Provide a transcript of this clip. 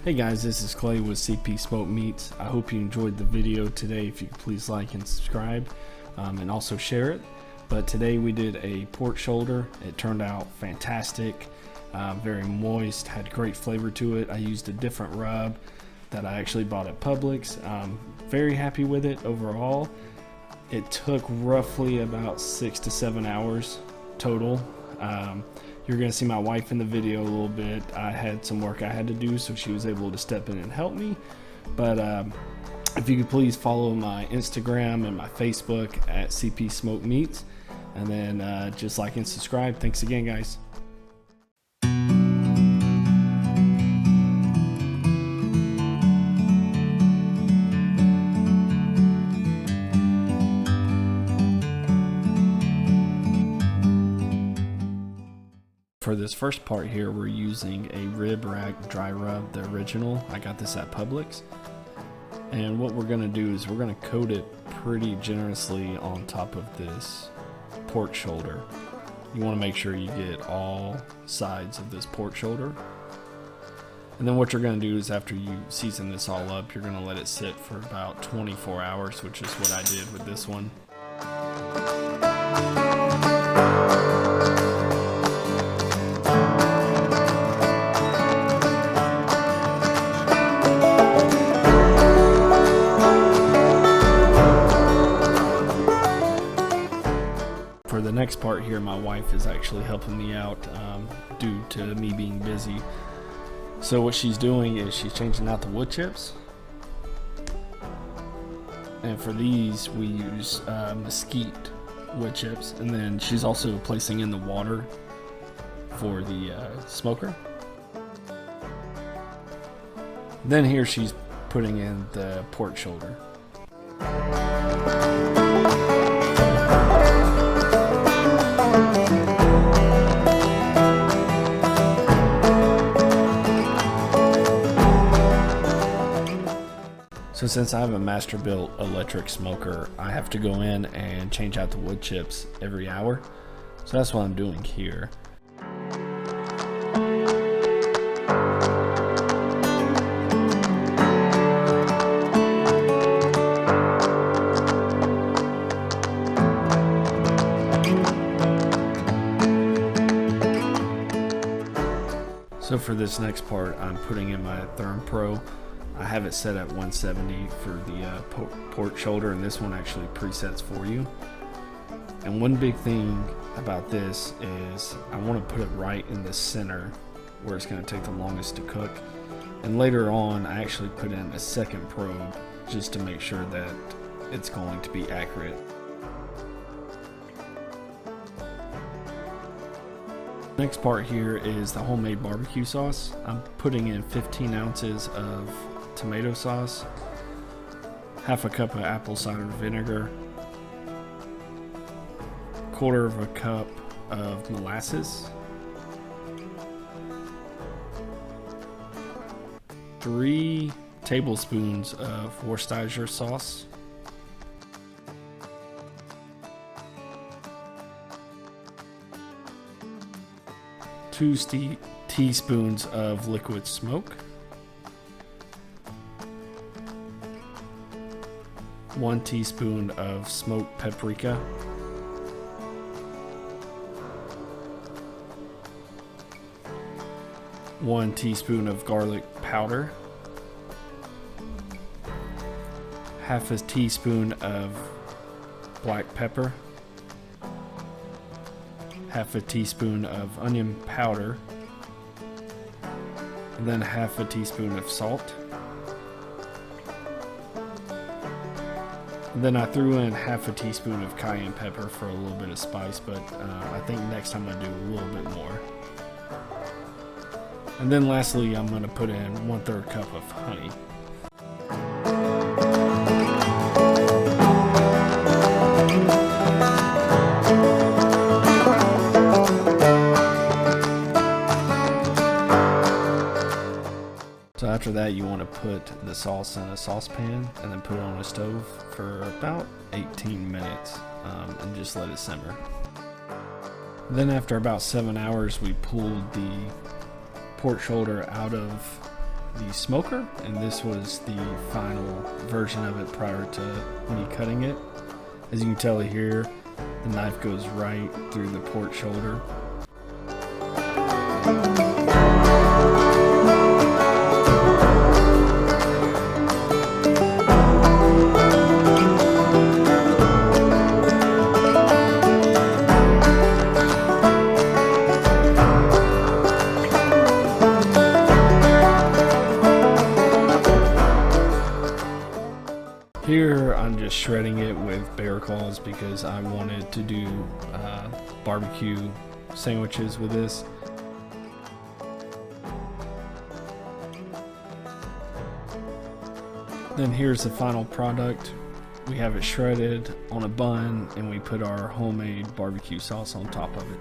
Hey guys, this is Clay with CP Smoked Meats. I hope you enjoyed the video today. If you could please like and subscribe and also share it. But today we did a pork shoulder. It turned out fantastic, very moist, had great flavor to it. I used a different rub that I actually bought at Publix. Very happy with it overall. It took roughly about 6 to 7 hours total. You're going to see my wife in the video a little bit. I had some work I had to do, so she was able to step in and help me. But if you could please follow my Instagram and my Facebook at CP Smoked Meats, and then just like and subscribe. Thanks again, guys. For this first part here, we're using a Rib Rack Dry Rub, the original. I got this at Publix. And what we're gonna do is we're gonna coat it pretty generously on top of this pork shoulder. You wanna make sure you get all sides of this pork shoulder. And then what you're gonna do is after you season this all up, you're gonna let it sit for about 24 hours, which is what I did with this one. For the next part here, my wife is actually helping me out due to me being busy. So what she's doing is she's changing out the wood chips. And for these, we use mesquite wood chips. And then she's also placing in the water for the smoker. Then here she's putting in the pork shoulder. So since I have a Masterbuilt electric smoker, I have to go in and change out the wood chips every hour. So that's what I'm doing here. So for this next part, I'm putting in my ThermPro. I have it set at 170 for the pork shoulder, and this one actually presets for you. And one big thing about this is I want to put it right in the center where it's going to take the longest to cook. And later on, I actually put in a second probe just to make sure that it's going to be accurate. Next part here is the homemade barbecue sauce. I'm putting in 15 ounces of tomato sauce, half a cup of apple cider vinegar, quarter of a cup of molasses, 3 tablespoons of Worcestershire sauce, two teaspoons of liquid smoke, 1 teaspoon of smoked paprika, 1 teaspoon of garlic powder, half a teaspoon of black pepper, half a teaspoon of onion powder, and then half a teaspoon of salt. And then I threw in half a teaspoon of cayenne pepper for a little bit of spice, but I think next time I do a little bit more. And then lastly, I'm going to put in 1/3 cup of honey. So after that, you want to put the sauce in a saucepan and then put it on a stove for about 18 minutes and just let it simmer. Then after about 7 hours, we pulled the pork shoulder out of the smoker, and this was the final version of it prior to me cutting it. As you can tell here, the knife goes right through the port shoulder. Here I'm just shredding it with bear claws because I wanted to do barbecue sandwiches with this. Then here's the final product. We have it shredded on a bun and we put our homemade barbecue sauce on top of it.